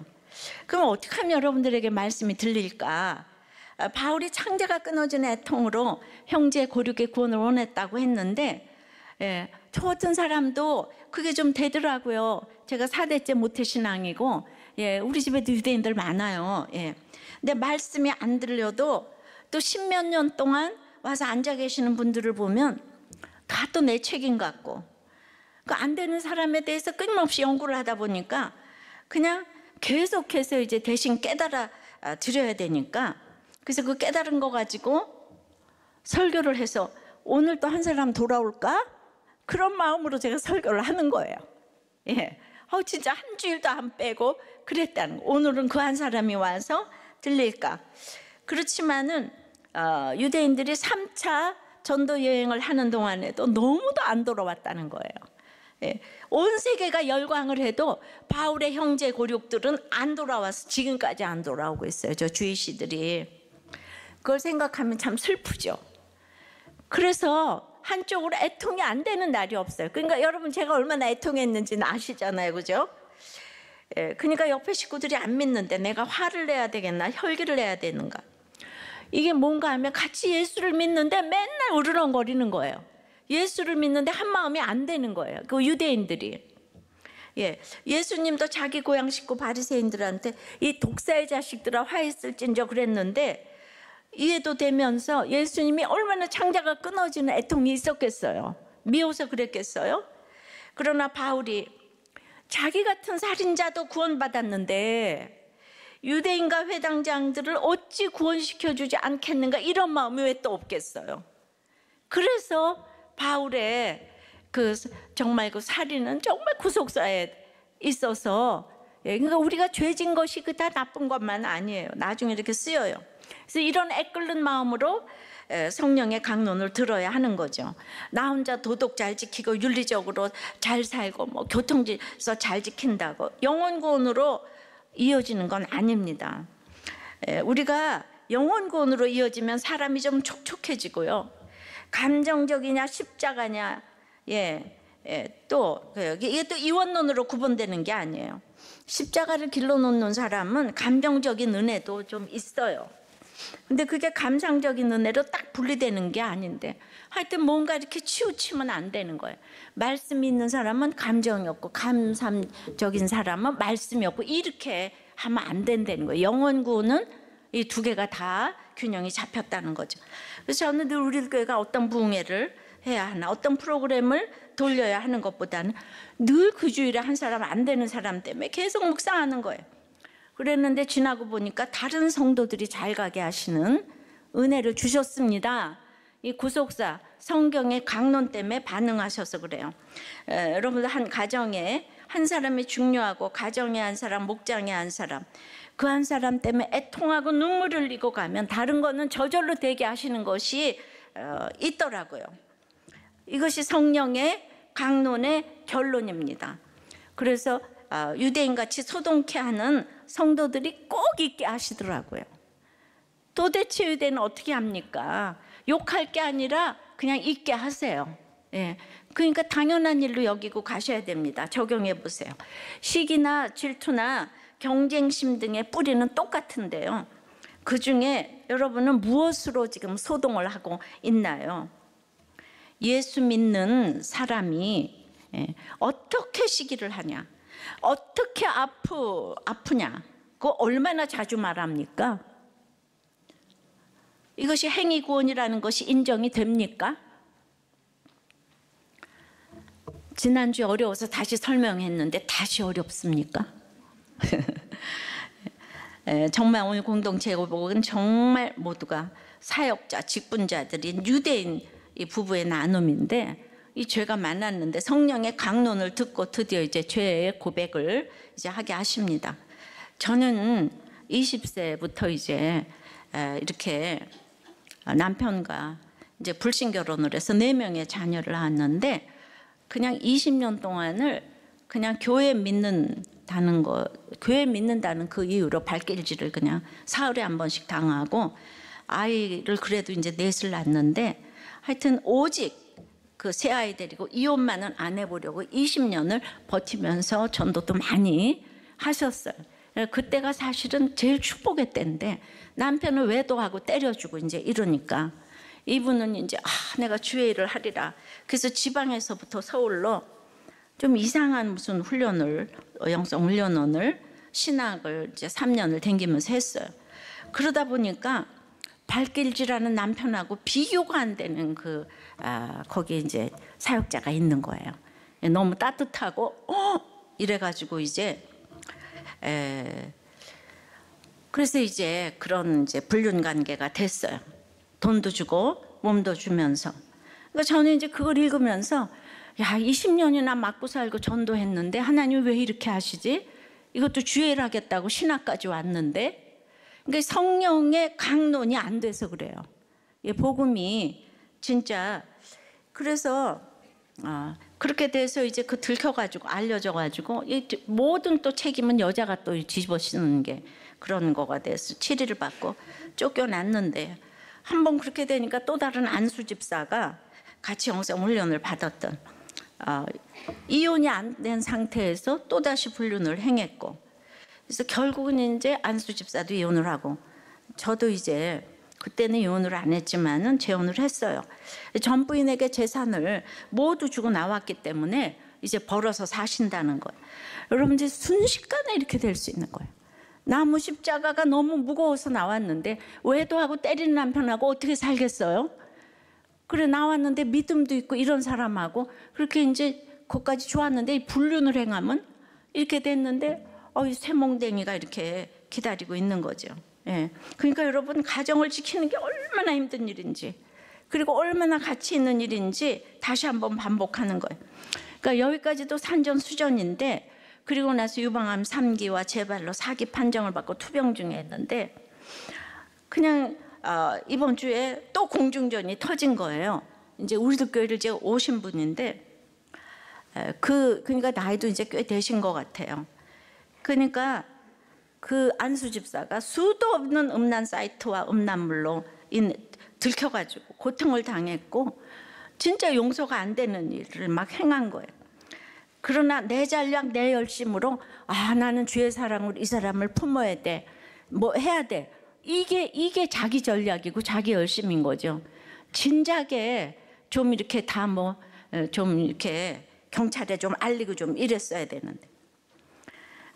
그럼 어떻게 하면 여러분들에게 말씀이 들릴까? 바울이 창자가 끊어진 애통으로 형제 고륙의 구원을 원했다고 했는데 저 같은 사람도 그게 좀 되더라고요. 제가 4대째 모태신앙이고 우리 집에도 유대인들 많아요. 근데 말씀이 안 들려도 또 10몇 년 동안 와서 앉아 계시는 분들을 보면 다 또 내 책임 같고, 그 안 되는 사람에 대해서 끊임없이 연구를 하다 보니까 그냥 계속해서 이제 대신 깨달아 드려야 되니까, 그래서 그 깨달은 거 가지고 설교를 해서 오늘 또 한 사람 돌아올까? 그런 마음으로 제가 설교를 하는 거예요. 진짜 한 주일도 안 빼고 그랬다는 거. 오늘은 그 한 사람이 와서 들릴까? 그렇지만은 유대인들이 3차 전도 여행을 하는 동안에도 너무도 안 돌아왔다는 거예요. 온 세계가 열광을 해도 바울의 형제 고륙들은 안 돌아와서 지금까지 안 돌아오고 있어요. 저 주이시들이. 그걸 생각하면 참 슬프죠. 그래서 한쪽으로 애통이 안 되는 날이 없어요. 그러니까 여러분, 제가 얼마나 애통했는지는 아시잖아요. 그죠? 그러니까 옆에 식구들이 안 믿는데 내가 화를 내야 되겠나, 혈기를 내야 되는가. 이게 뭔가 하면 같이 예수를 믿는데 맨날 으르렁거리는 거예요. 예수를 믿는데 한 마음이 안 되는 거예요. 그 유대인들이. 예수님도 자기 고향 식구 바리새인들한테 이 독사의 자식들아 화했을진저 그랬는데, 이해도 되면서 예수님이 얼마나 창자가 끊어지는 애통이 있었겠어요. 미워서 그랬겠어요? 그러나 바울이 자기 같은 살인자도 구원받았는데 유대인과 회당장들을 어찌 구원시켜주지 않겠는가, 이런 마음이 왜 또 없겠어요? 그래서 바울의 정말 그 살인은 정말 구속사에 있어서, 그러니까 우리가 죄진 것이 다 나쁜 것만 아니에요. 나중에 이렇게 쓰여요. 그래서 이런 애끓는 마음으로 성령의 강론을 들어야 하는 거죠. 나 혼자 도덕 잘 지키고 윤리적으로 잘 살고 뭐 교통질서 잘 지킨다고 영혼구원으로 이어지는 건 아닙니다. 우리가 영혼구원으로 이어지면 사람이 좀 촉촉해지고요. 감정적이냐 십자가냐, 이게 또 이원론으로 구분되는 게 아니에요. 십자가를 길러 놓는 사람은 감정적인 은혜도 좀 있어요. 근데 그게 감상적인 은혜로 딱 분리되는 게 아닌데, 하여튼 뭔가 이렇게 치우치면 안 되는 거예요. 말씀이 있는 사람은 감정이 없고 감상적인 사람은 말씀이 없고, 이렇게 하면 안 된다는 거예요. 영혼구원은 이 두 개가 다 균형이 잡혔다는 거죠. 그래서 저는 늘 우리 교회가 어떤 부흥회를 해야 하나, 어떤 프로그램을 돌려야 하는 것보다는 늘 그 주일에 한 사람 안 되는 사람 때문에 계속 묵상하는 거예요. 그랬는데 지나고 보니까 다른 성도들이 잘 가게 하시는 은혜를 주셨습니다. 이 구속사 성경의 강론 때문에 반응하셔서 그래요. 여러분들 한 가정에 한 사람이 중요하고 가정의 한 사람, 목장의 한 사람, 그 한 사람 때문에 애통하고 눈물을 흘리고 가면 다른 거는 저절로 되게 하시는 것이 있더라고요. 이것이 성령의 강론의 결론입니다. 그래서 유대인같이 소동케 하는 성도들이 꼭 있게 하시더라고요. 도대체 유대는 어떻게 합니까? 욕할 게 아니라 그냥 있게 하세요. 예. 그러니까 당연한 일로 여기고 가셔야 됩니다. 적용해 보세요. 시기나 질투나 경쟁심 등의 뿌리는 똑같은데요. 그 중에 여러분은 무엇으로 지금 소동을 하고 있나요? 예수 믿는 사람이 어떻게 시기를 하냐, 어떻게 아프냐, 그거 얼마나 자주 말합니까? 이것이 행위 구원이라는 것이 인정이 됩니까? 지난주에 어려워서 다시 설명했는데 다시 어렵습니까? 정말 오늘 공동체 제목은 정말 모두가 사역자, 직분자들인 유대인 이 부부의 나눔인데, 이 죄가 많았는데 성령의 강론을 듣고 드디어 이제 죄의 고백을 이제 하게 하십니다. 저는 20세부터 이제 이렇게 남편과 이제 불신 결혼을 해서 4명의 자녀를 낳았는데, 그냥 20년 동안을 그냥 교회 믿는다는 그 이유로 발길질을 그냥 사흘에 한 번씩 당하고, 아이를 그래도 이제 넷을 낳았는데, 하여튼 오직 그 새 아이 데리고 이혼만은 안 해보려고 20년을 버티면서 전도도 많이 하셨어요. 그때가 사실은 제일 축복의 때인데, 남편은 외도하고 때려주고 이제 이러니까 이분은 이제 내가 주의 일을 하리라. 그래서 지방에서부터 서울로 좀 이상한 무슨 훈련을, 영성 훈련원을, 신학을 이제 3년을 댕기면서 했어요. 그러다 보니까 발길질하는 남편하고 비교가 안 되는 거기에 이제 사역자가 있는 거예요. 너무 따뜻하고 이래가지고 이제 그래서 이제 그런 이제 불륜 관계가 됐어요. 돈도 주고 몸도 주면서. 그러니까 저는 이제 그걸 읽으면서, 야, 20년이나 맞고 살고 전도했는데 하나님 왜 이렇게 하시지? 이것도 주의를 하겠다고 신학까지 왔는데. 그러니까 성령의 강론이 안 돼서 그래요. 복음이 진짜. 그래서 그렇게 돼서 이제 그 들켜가지고 알려져가지고 이 모든 또 책임은 여자가 또 뒤집어쓰는 게 그런 거가 돼서 치리를 받고 쫓겨났는데, 한번 그렇게 되니까 또 다른 안수 집사가 같이 영성 훈련을 받았던, 이혼이 안 된 상태에서 또 다시 불륜을 행했고, 그래서 결국은 이제 안수 집사도 이혼을 하고, 저도 이제 그때는 이혼을 안 했지만은 재혼을 했어요. 전 부인에게 재산을 모두 주고 나왔기 때문에 이제 벌어서 사신다는 거예요. 여러분, 이제 순식간에 이렇게 될 수 있는 거예요. 나무 십자가가 너무 무거워서 나왔는데 외도하고 때리는 남편하고 어떻게 살겠어요? 그래, 나왔는데 믿음도 있고 이런 사람하고 그렇게 이제 거기까지 좋았는데 불륜을 행하면 이렇게 됐는데 쇠몽댕이가 이렇게 기다리고 있는 거죠. 예. 그러니까 여러분, 가정을 지키는 게 얼마나 힘든 일인지, 그리고 얼마나 가치 있는 일인지 다시 한번 반복하는 거예요. 그러니까 여기까지도 산전수전인데, 그리고 나서 유방암 3기와 재발로 4기 판정을 받고 투병 중에 했는데, 그냥 이번 주에 또 공중전이 터진 거예요. 이제 우리들 교회를 이제 오신 분인데, 그러니까 나이도 이제 꽤 되신 것 같아요. 그러니까 그 안수 집사가 수도 없는 음란 사이트와 음란물로 들켜가지고 고통을 당했고, 진짜 용서가 안 되는 일을 막 행한 거예요. 그러나 내 전략, 내 열심으로 나는 주의 사랑으로 이 사람을 품어야 돼, 뭐 해야 돼, 이게 자기 전략이고 자기 열심인 거죠. 진작에 좀 이렇게 다 좀 이렇게 경찰에 좀 알리고 좀 이랬어야 되는데.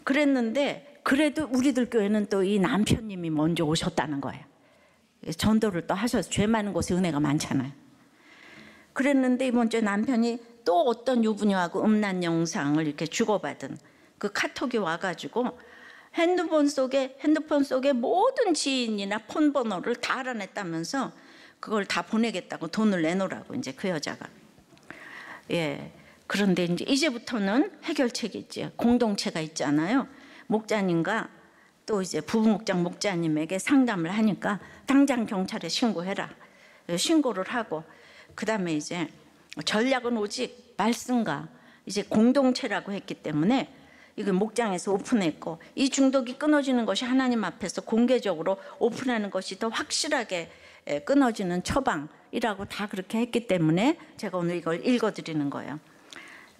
그랬는데 그래도 우리들 교회는 또 이 남편님이 먼저 오셨다는 거예요. 전도를 또 하셔서, 죄 많은 곳에 은혜가 많잖아요. 그랬는데 이번 주에 남편이 또 어떤 유부녀하고 음란 영상을 이렇게 주고받은 그 카톡이 와가지고 핸드폰 속에 모든 지인이나 폰 번호를 다 알아냈다면서 그걸 다 보내겠다고 돈을 내놓으라고 이제 그 여자가. 예. 그런데 이제부터는 해결책이 있지. 공동체가 있잖아요. 목자님과 또 이제 부부목장 목자님에게 상담을 하니까 당장 경찰에 신고해라. 신고를 하고 그다음에 이제 전략은 오직 말씀과 이제 공동체라고 했기 때문에 이거 목장에서 오픈했고, 이 중독이 끊어지는 것이 하나님 앞에서 공개적으로 오픈하는 것이 더 확실하게 끊어지는 처방이라고 다 그렇게 했기 때문에 제가 오늘 이걸 읽어드리는 거예요.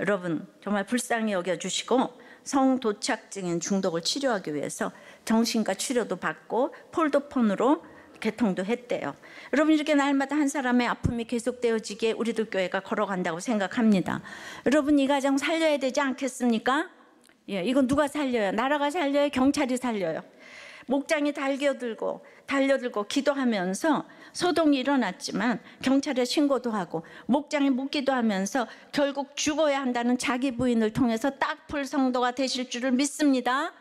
여러분 정말 불쌍히 여겨주시고 성도착증인 중독을 치료하기 위해서 정신과 치료도 받고 폴더폰으로 개통도 했대요. 여러분 이렇게 날마다 한 사람의 아픔이 계속되어지기에 우리들 교회가 걸어간다고 생각합니다. 여러분 이 가정 살려야 되지 않겠습니까? 예, 이건 누가 살려요? 나라가 살려요? 경찰이 살려요? 목장이 달려들고 기도하면서 소동이 일어났지만 경찰에 신고도 하고 목장에 묻기도 하면서 결국 죽어야 한다는 자기 부인을 통해서 딱풀 성도가 되실 줄을 믿습니다.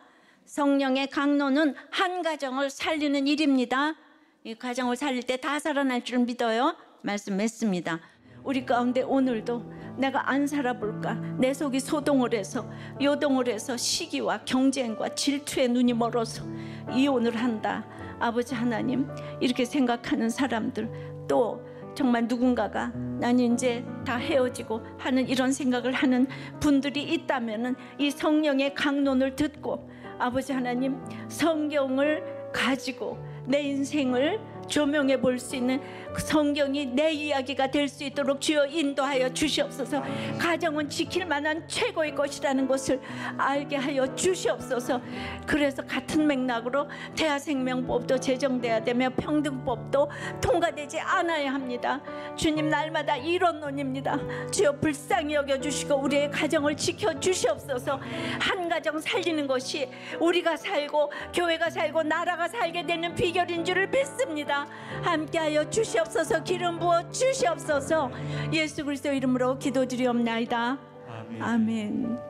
성령의 강론은 한 가정을 살리는 일입니다. 이 가정을 살릴 때 다 살아날 줄 믿어요. 말씀했습니다. 우리 가운데 오늘도 내가 안 살아볼까, 내 속이 소동을 해서 요동을 해서 시기와 경쟁과 질투에 눈이 멀어서 이혼을 한다. 아버지 하나님, 이렇게 생각하는 사람들, 또 정말 누군가가 난 이제 다 헤어지고 하는 이런 생각을 하는 분들이 있다면은 이 성령의 강론을 듣고 아버지 하나님 성경을 가지고 내 인생을 조명해 볼 수 있는 성경이 내 이야기가 될 수 있도록 주여 인도하여 주시옵소서. 가정은 지킬 만한 최고의 것이라는 것을 알게 하여 주시옵소서. 그래서 같은 맥락으로 대하생명법도 제정돼야 되며 평등법도 통과되지 않아야 합니다. 주님 날마다 이론론입니다. 주여 불쌍히 여겨주시고 우리의 가정을 지켜주시옵소서. 한 가정 살리는 것이 우리가 살고 교회가 살고 나라가 살게 되는 비결인 줄을 믿습니다. 함께하여 주시옵소서. 기름 부어 주시옵소서. 예수 그리스도 이름으로 기도드리옵나이다. 아멘.